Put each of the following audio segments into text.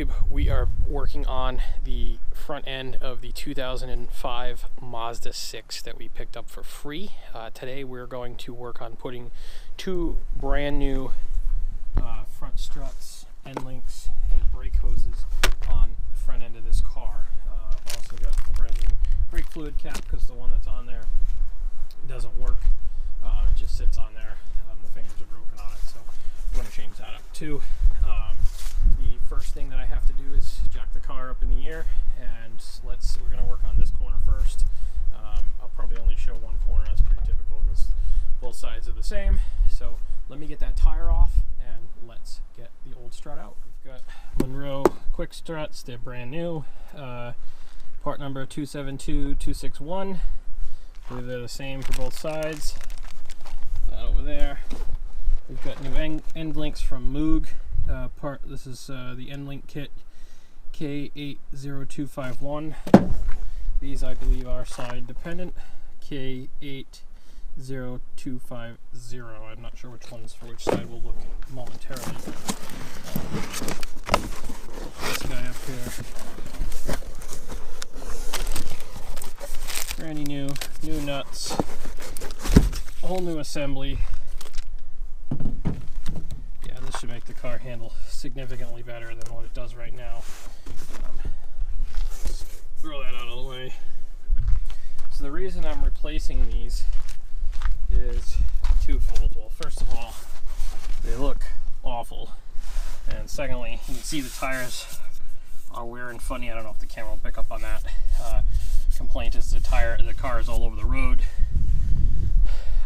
YouTube. We are working on the front end of the 2005 Mazda 6 that we picked up for free. Today we're going to work on putting two brand new front struts, end links, and brake hoses on the front end of this car. Also got a brand new brake fluid cap because the one that's on there doesn't work. It just sits on there. The fingers are broken on it, so we're going to change that up too. The first thing that I have to do is jack the car up in the air, and we're going to work on this corner first. I'll probably only show one corner. That's pretty typical because both sides are the same. So let me get that tire off and let's get the old strut out. We've got Monroe quick struts. They're brand new. Part number 272261. I believe they're the same for both sides. That over there. We've got new end links from Moog. This is the end link kit K80251. These I believe are side dependent. K80250. I'm not sure which one's for which side. We'll look momentarily. This guy up here. Brand new nuts. Whole new assembly. Should make the car handle significantly better than what it does right now. Throw that out of the way. So the reason I'm replacing these is twofold. Well, first of all, they look awful, and secondly, you can see the tires are wearing funny. I don't know if the camera will pick up on that. Complaint is the car is all over the road.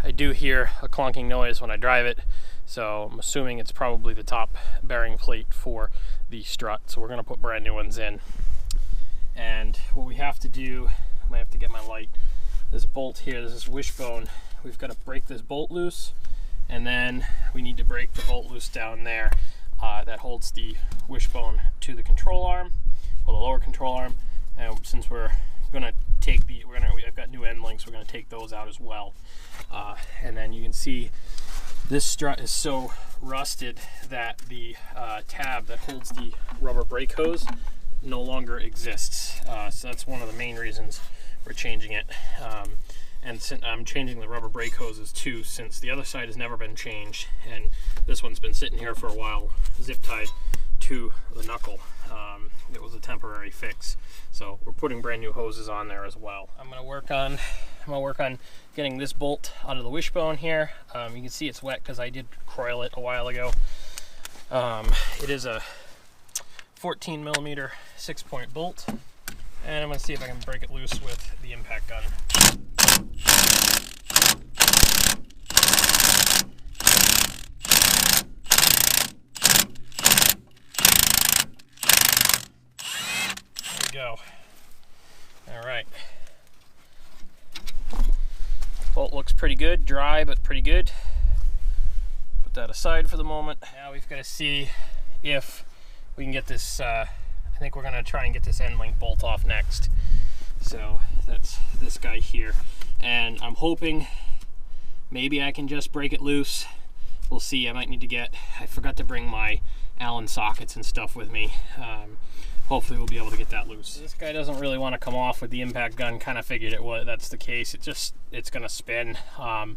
I do hear a clunking noise when I drive it. So I'm assuming it's probably the top bearing plate for the strut. So we're going to put brand new ones in. And what we have to do, I might have to get my light. There's a bolt here, there's this wishbone. We've got to break this bolt loose, and then we need to break the bolt loose down there that holds the wishbone to the control arm, or the lower control arm. And since we're going to take I've got new end links, we're going to take those out as well. And then you can see this strut is so rusted that the tab that holds the rubber brake hose no longer exists. So that's one of the main reasons we're changing it. And I'm changing the rubber brake hoses too, since the other side has never been changed, and this one's been sitting here for a while, zip tied to the knuckle. It was a temporary fix, so we're putting brand new hoses on there as well. I'm gonna work on getting this bolt out of the wishbone here. You can see it's wet because I did coil it a while ago. It is a 14mm 6-point bolt, and I'm gonna see if I can break it loose with the impact gun. Go. All right. Bolt looks pretty good, dry but pretty good. Put that aside for the moment. Now we've got to see if we can get this. I think we're going to try and get this end link bolt off next. So that's this guy here, and I'm hoping maybe I can just break it loose. We'll see. I might need to I forgot to bring my Allen sockets and stuff with me. Hopefully we'll be able to get that loose. This guy doesn't really want to come off with the impact gun. Kind of figured that's the case. It's gonna spin. A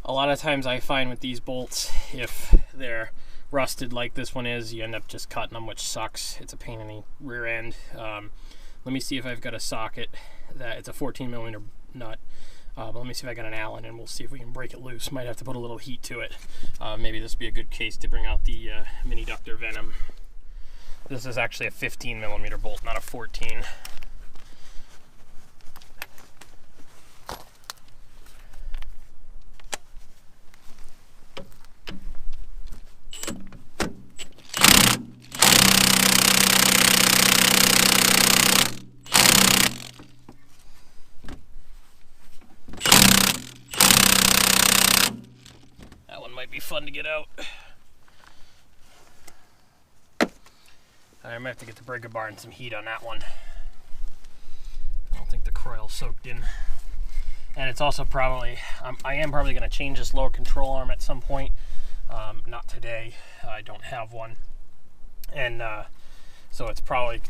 lot of times I find with these bolts, if they're rusted like this one is, you end up just cutting them, which sucks. It's a pain in the rear end. Let me see if I've got a socket that it's a 14mm nut. But let me see if I got an Allen, and we'll see if we can break it loose. Might have to put a little heat to it. Maybe this would be a good case to bring out the Mini-Ductor Venom. This is actually a 15mm bolt, not a 14. That one might be fun to get out. I might have to get the breaker bar and some heat on that one. I don't think the coil's soaked in. And it's also probably, I am probably going to change this lower control arm at some point. Not today. I don't have one. And So it's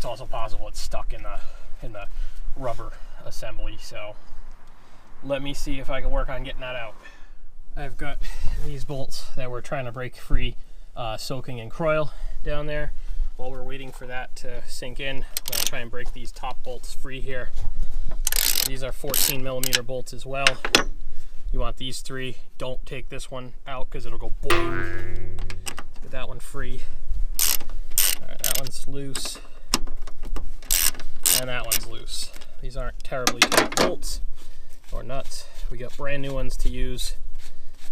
also possible it's stuck in the rubber assembly. So let me see if I can work on getting that out. I've got these bolts that we're trying to break free, soaking in Croil down there. While we're waiting for that to sink in, I'm going to try and break these top bolts free here. These are 14mm bolts as well. You want these 3. Don't take this one out because it'll go boing. Let's get that one free. Alright, that one's loose. And that one's loose. These aren't terribly tight bolts or nuts. We got brand new ones to use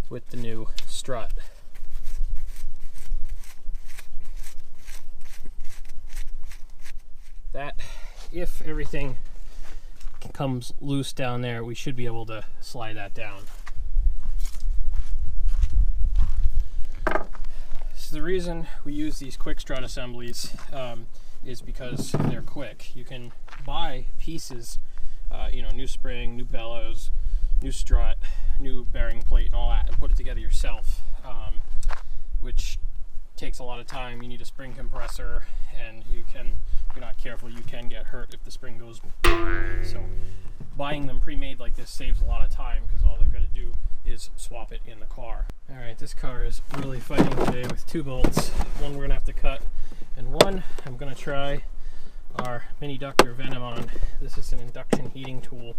with the new strut. That, if everything comes loose down there, we should be able to slide that down. So the reason we use these quick strut assemblies is because they're quick. You can buy pieces, new spring, new bellows, new strut, new bearing plate and all that, and put it together yourself, which takes a lot of time. You need a spring compressor, and if you're not careful, you can get hurt if the spring goes. So buying them pre-made like this saves a lot of time, because all they've got to do is swap it in the car. Alright, this car is really fighting today with 2 bolts. One we're going to have to cut, and one I'm going to try our Mini-Ductor Venom on. This is an induction heating tool.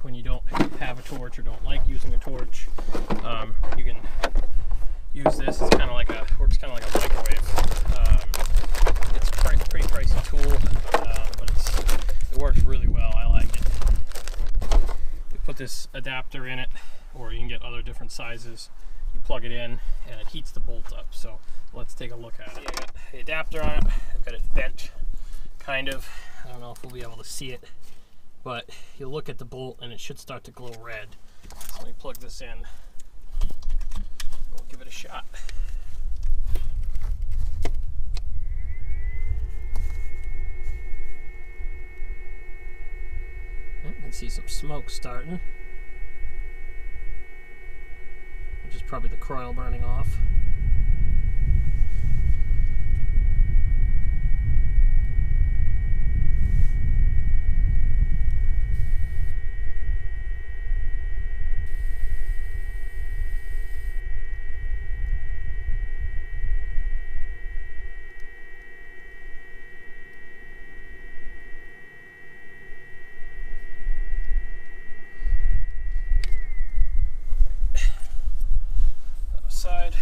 When you don't have a torch or don't like using a torch, you can use this. It's kind of like works kind of like a microwave. It's a pretty pricey tool, but it works really well. I like it. You put this adapter in it, or you can get other different sizes. You plug it in, and it heats the bolt up. So let's take a look at it. I got the adapter on it. I've got it bent, kind of. I don't know if we'll be able to see it, but you look at the bolt, and it should start to glow red. So let me plug this in. We'll give it a shot. You can see some smoke starting, which is probably the Croil burning off. Side.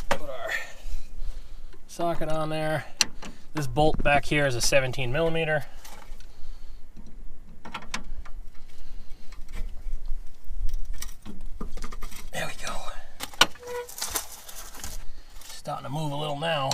Put our socket on there. This bolt back here is a 17mm. There we go. Starting to move a little now.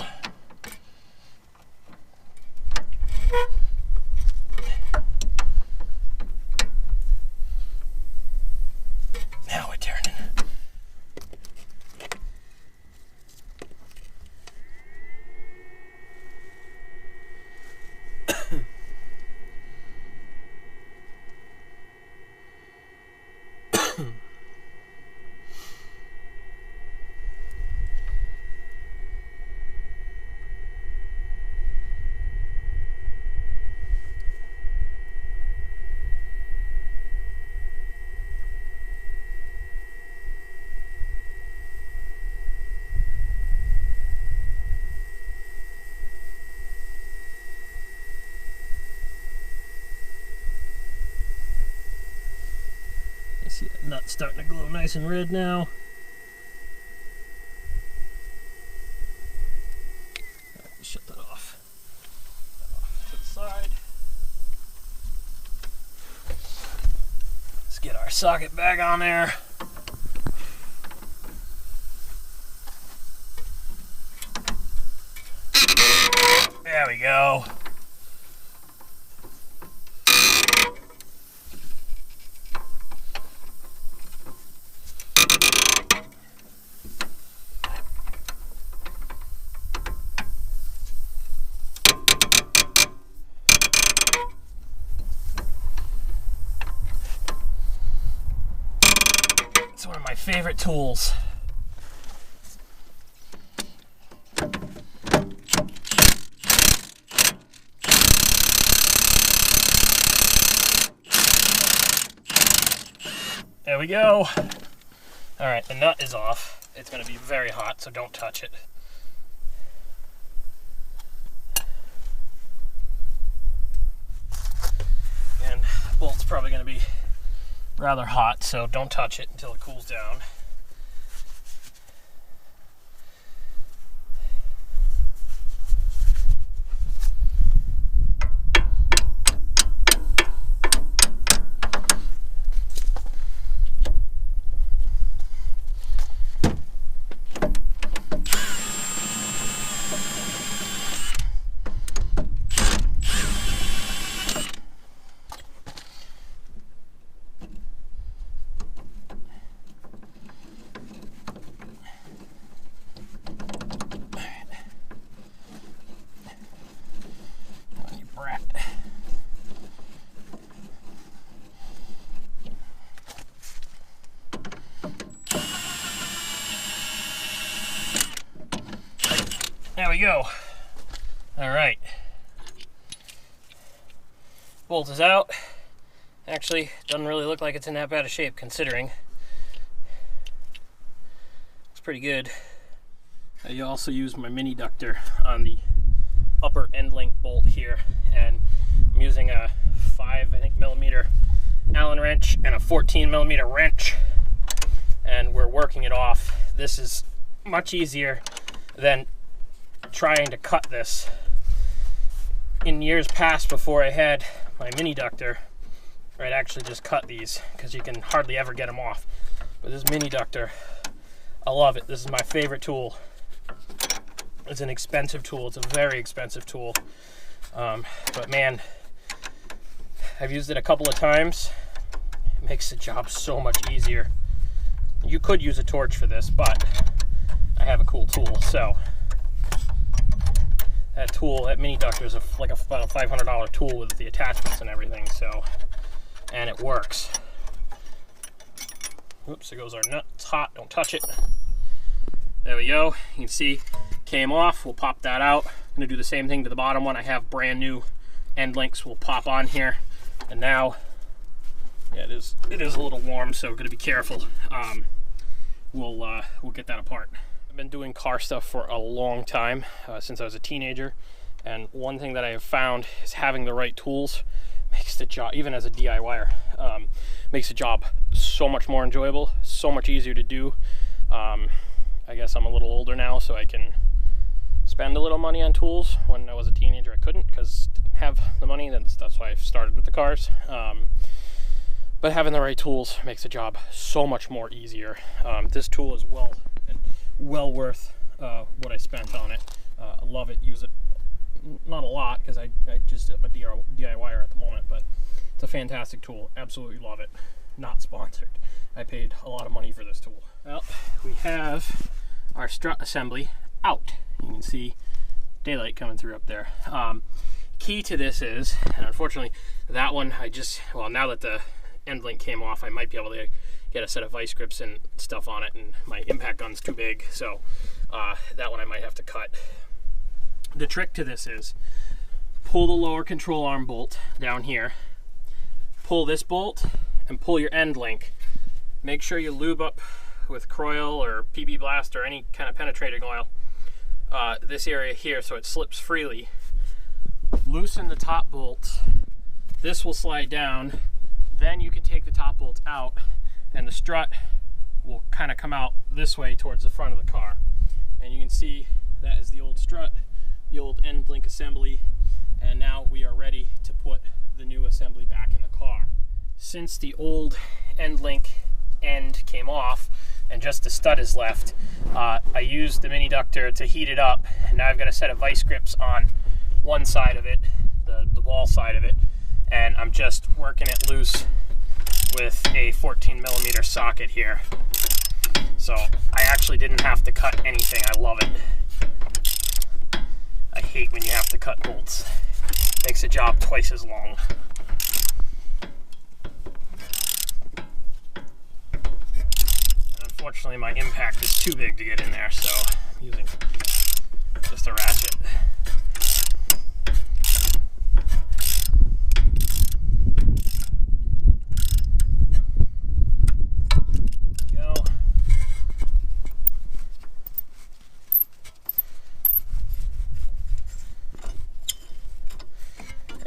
See that nut starting to glow nice and red now. Right, shut that off. To the side. Let's get our socket back on there. There we go. It's one of my favorite tools. There we go. All right, the nut is off. It's going to be very hot, so don't touch it. And the bolt's probably going to be rather hot, so don't touch it until it cools down. There we go. All right. Bolt is out. Actually, doesn't really look like it's in that bad a shape considering. It's pretty good. I also used my Mini-Ductor on the upper end link bolt here, and I'm using a 5mm Allen wrench and a 14mm wrench, and we're working it off. This is much easier than trying to cut this. In years past, before I had my Mini-Ductor, I'd actually just cut these because you can hardly ever get them off. But this Mini-Ductor, I love it. This is my favorite tool. It's an expensive tool. It's a very expensive tool. But man, I've used it a couple of times. It makes the job so much easier. You could use a torch for this, but I have a cool tool, so that tool, that Mini-Ductor is about a $500 tool with the attachments and everything, so, and it works. Oops, there goes our nut. It's hot, don't touch it. There we go. You can see, came off. We'll pop that out. I'm gonna do the same thing to the bottom one. I have brand new end links. We'll pop on here, and now, yeah, it is a little warm, so we're gonna be careful. We'll get that apart. I've been doing car stuff for a long time, since I was a teenager, and one thing that I have found is having the right tools makes the job, even as a DIYer, makes the job so much more enjoyable, so much easier to do. I guess I'm a little older now, so I can spend a little money on tools. When I was a teenager, I couldn't because I didn't have the money. That's why I started with the cars. But having the right tools makes the job so much more easier. This tool is well worth what I spent on it. I love it, use it not a lot because I just am a DIYer at the moment, but it's a fantastic tool. Absolutely love it. Not sponsored. I paid a lot of money for this tool. Well, we have our strut assembly out. You can see daylight coming through up there. Key to this is, and unfortunately that one well, now that the end link came off, I might be able to get a set of vice grips and stuff on it, and my impact gun's too big, so that one I might have to cut. The trick to this is pull the lower control arm bolt down here, pull this bolt, and pull your end link. Make sure you lube up with Croil or PB Blast or any kind of penetrating oil this area here so it slips freely. Loosen the top bolt. This will slide down. Then you can take the top bolt out, and the strut will kind of come out this way towards the front of the car. And you can see that is the old strut, the old end link assembly, and now we are ready to put the new assembly back in the car. Since the old end link end came off and just the stud is left, I used the Mini-Ductor to heat it up, and now I've got a set of vice grips on one side of it, the ball side of it, and I'm just working it loose with a 14mm socket here. So I actually didn't have to cut anything. I love it. I hate when you have to cut bolts. Makes the job twice as long. And unfortunately my impact is too big to get in there, so I'm using just a ratchet.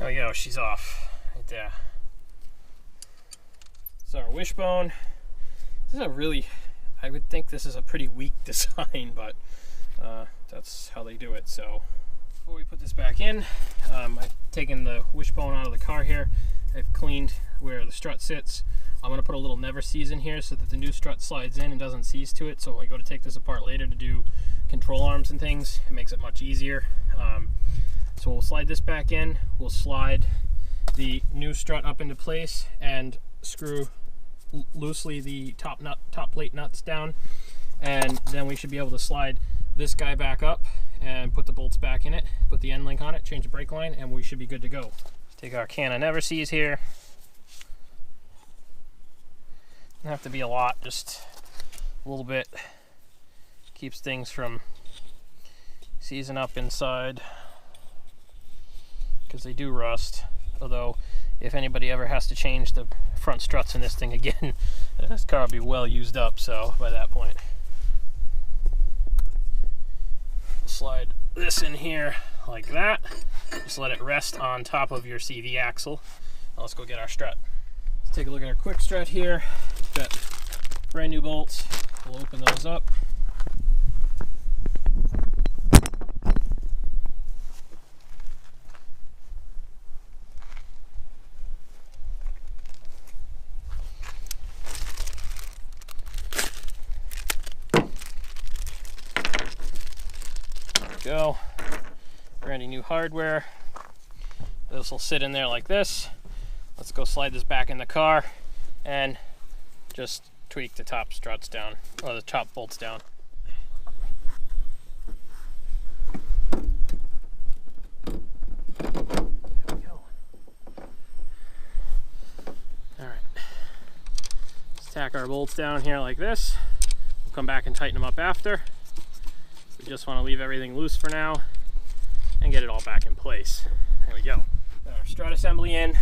we go, she's off right there. So our wishbone, this is a really, I would think this is a pretty weak design, but that's how they do it. So before we put this back in, I've taken the wishbone out of the car here. I've cleaned where the strut sits. I'm going to put a little never seize in here so that the new strut slides in and doesn't seize to it. So when I go to take this apart later to do control arms and things, it makes it much easier. So we'll slide this back in. We'll slide the new strut up into place and screw loosely the top plate nuts down, and then we should be able to slide this guy back up and put the bolts back in it, put the end link on it, change the brake line, and we should be good to go. Take our can of never seize here. Doesn't have to be a lot, just a little bit. Keeps things from seizing up inside, because they do rust. Although if anybody ever has to change the front struts in this thing again, this car will be well used up, so by that point. Slide this in here like that. Just let it rest on top of your CV axle. Now let's go get our strut. Let's take a look at our quick strut here. Got brand new bolts. We'll open those up. Go. Brand new hardware. This will sit in there like this. Let's go slide this back in the car and just tweak the top struts down, or the top bolts down. There we go. Alright. Let's tack our bolts down here like this. We'll come back and tighten them up after. We just want to leave everything loose for now and get it all back in place. There we go. Got our strut assembly in.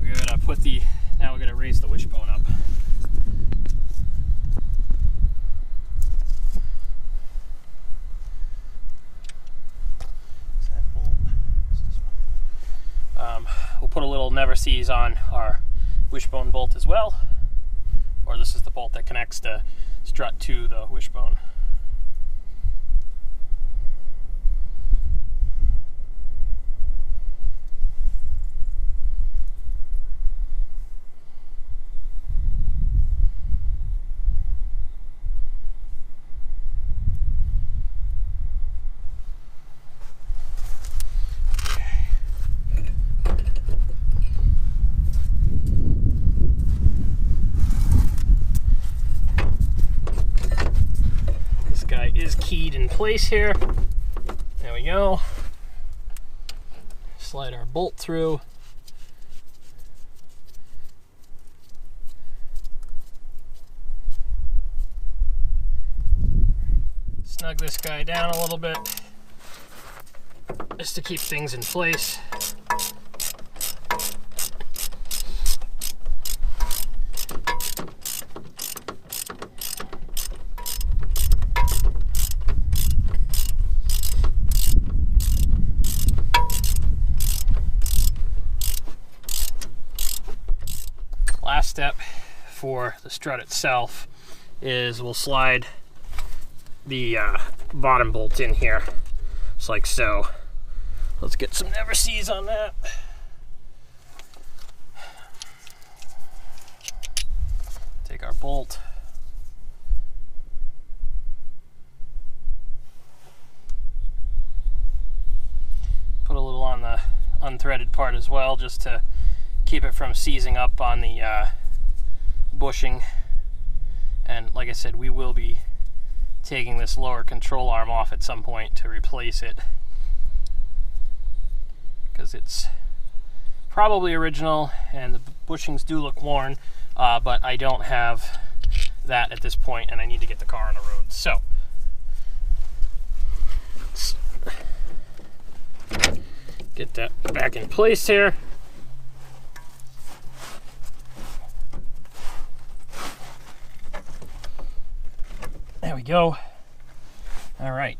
We're gonna put the, now we're gonna raise the wishbone up. Is that bolt? Is this one? We'll put a little never seize on our wishbone bolt as well, or this is the bolt that connects the strut to the wishbone. Is keyed in place here. There we go. Slide our bolt through. Snug this guy down a little bit just to keep things in place. Last step for the strut itself is we'll slide the bottom bolt in here, just like so. Let's get some never seize on that. Take our bolt. Put a little on the unthreaded part as well, just to keep it from seizing up on the bushing. And like I said, we will be taking this lower control arm off at some point to replace it, because it's probably original and the bushings do look worn, but I don't have that at this point and I need to get the car on the road. So let's get that back in place here. There we go. All right.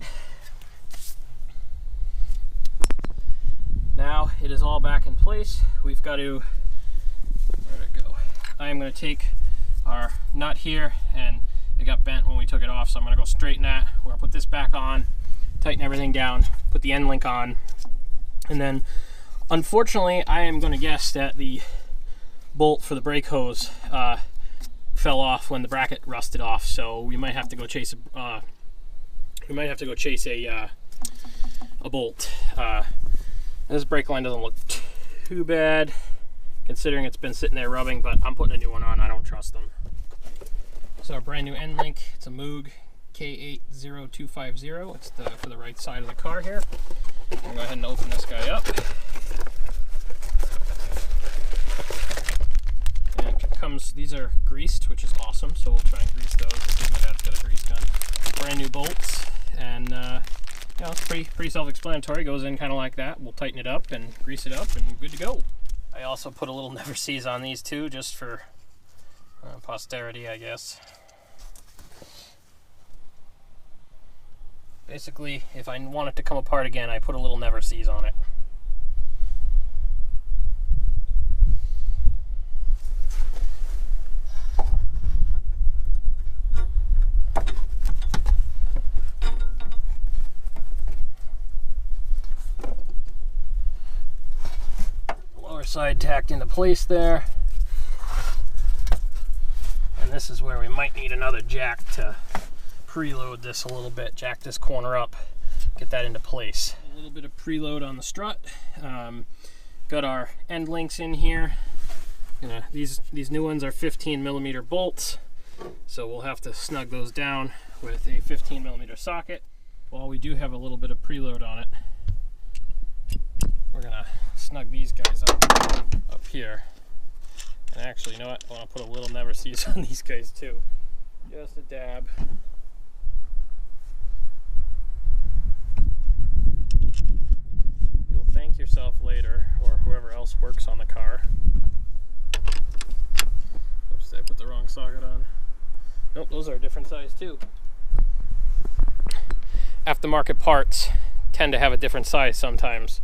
Now it is all back in place. We've got to, where'd it go? I am going to take our nut here, and it got bent when we took it off, so I'm going to go straighten that. We're going to put this back on, tighten everything down, put the end link on, and then unfortunately I am going to guess that the bolt for the brake hose fell off when the bracket rusted off, so we might have to go chase a bolt. This brake line doesn't look too bad considering it's been sitting there rubbing, but I'm putting a new one on. I don't trust them. So our brand new end link, it's a Moog K80250. It's for the right side of the car here. I'm gonna go ahead and open this guy up. And it comes, these are greased, which is awesome, so we'll try and grease those. I think my dad's got a grease gun. Brand new bolts, and you know, it's pretty self-explanatory. It goes in kind of like that. We'll tighten it up and grease it up and good to go. I also put a little never sees on these too, just for posterity, I guess. Basically, if I want it to come apart again, I put a little never sees on it. Side tacked into place there, and this is where we might need another jack to preload this a little bit. Jack this corner up, get that into place. A little bit of preload on the strut. Got our end links in here. These new ones are 15mm bolts, so we'll have to snug those down with a 15mm socket. While we do have a little bit of preload on it, we're gonna snug these guys up here. And actually, you know what? I want to put a little never sees on these guys too. Just a dab. You'll thank yourself later, or whoever else works on the car. Oops, I put the wrong socket on. Nope, those are a different size too. Aftermarket parts tend to have a different size sometimes.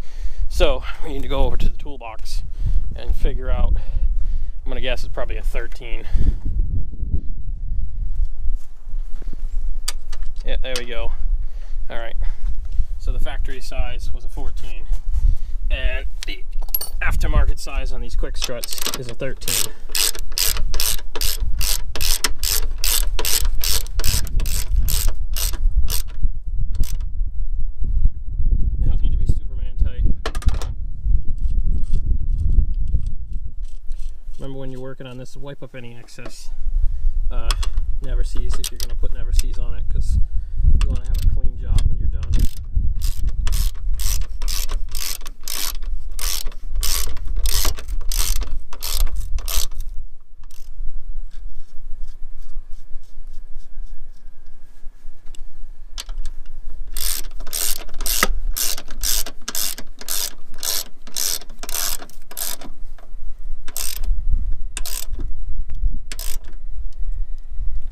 So we need to go over to the toolbox and figure out, I'm gonna guess it's probably a 13. Yeah, there we go. All right, so the factory size was a 14, and the aftermarket size on these quick struts is a 13. Remember, when you're working on this, wipe up any excess never sees if you're going to put never sees on it, because you want to have a clean job when you're done.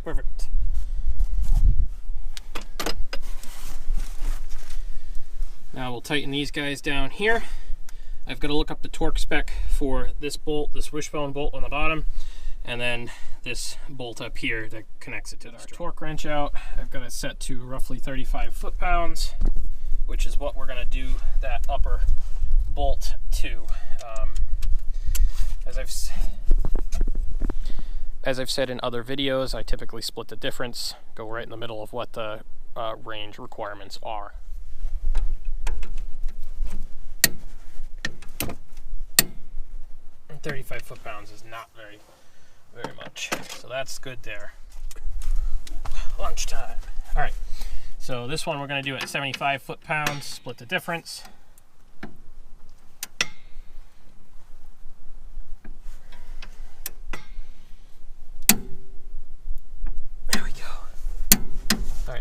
Perfect. Now we'll tighten these guys down here. I've got to look up the torque spec for this bolt, this wishbone bolt on the bottom, and then this bolt up here that connects it to the torque wrench out. I've got it set to roughly 35 foot-pounds, which is what we're going to do that upper bolt to. As I've said in other videos, I typically split the difference, go right in the middle of what the range requirements are. And 35 foot-pounds is not very much, so that's good there. Lunchtime. All right, so this one we're going to do at 75 foot-pounds, split the difference.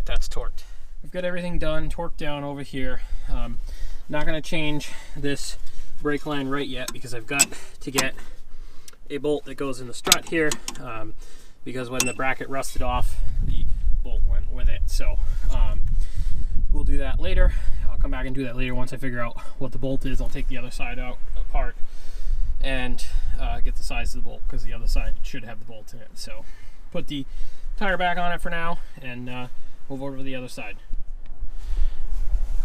That's torqued. We've got everything done, torqued down over here. Not going to change this brake line right yet because I've got to get a bolt that goes in the strut here, because when the bracket rusted off, the bolt went with it. So we'll do that later. I'll come back and do that later. Once I figure out what the bolt is, I'll take the other side out apart and get the size of the bolt, because the other side should have the bolt in it. So put the tire back on it for now and move over to the other side.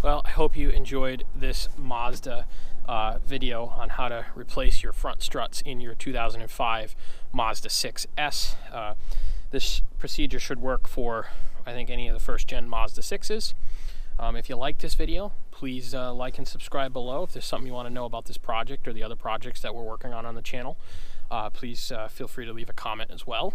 Well, I hope you enjoyed this Mazda video on how to replace your front struts in your 2005 Mazda 6S. This procedure should work for, I think, any of the first gen Mazda 6s. If you like this video, please like and subscribe below. If there's something you want to know about this project or the other projects that we're working on the channel, please feel free to leave a comment as well.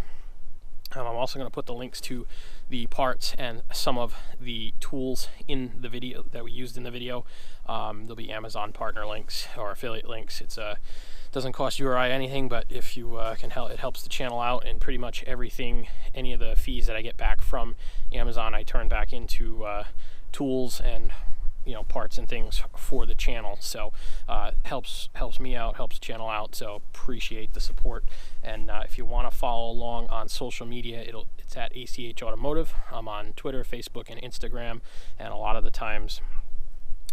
I'm also going to put the links to the parts and some of the tools in the video that we used in the video. There'll be Amazon partner links or affiliate links. It's doesn't cost you or I anything, but if you can help, it helps the channel out. And pretty much everything, any of the fees that I get back from Amazon, I turn back into tools and parts and things for the channel. So helps me out, helps the channel out, so appreciate the support. And if you want to follow along on social media, it's at ACH Automotive. I'm on Twitter, Facebook, and Instagram, and a lot of the times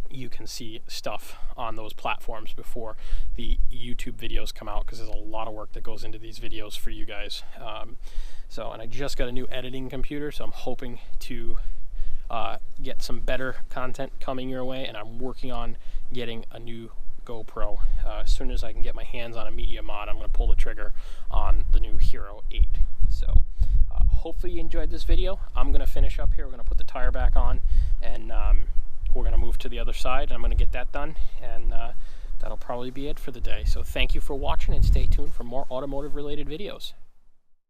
you can see stuff on those platforms before the YouTube videos come out, because there's a lot of work that goes into these videos for you guys. And I just got a new editing computer, so I'm hoping to get some better content coming your way, and I'm working on getting a new GoPro. As soon as I can get my hands on a media mod, I'm going to pull the trigger on the new Hero 8. So hopefully you enjoyed this video. I'm going to finish up here. We're going to put the tire back on, and we're going to move to the other side, and I'm going to get that done, and that'll probably be it for the day. So thank you for watching, and stay tuned for more automotive related videos.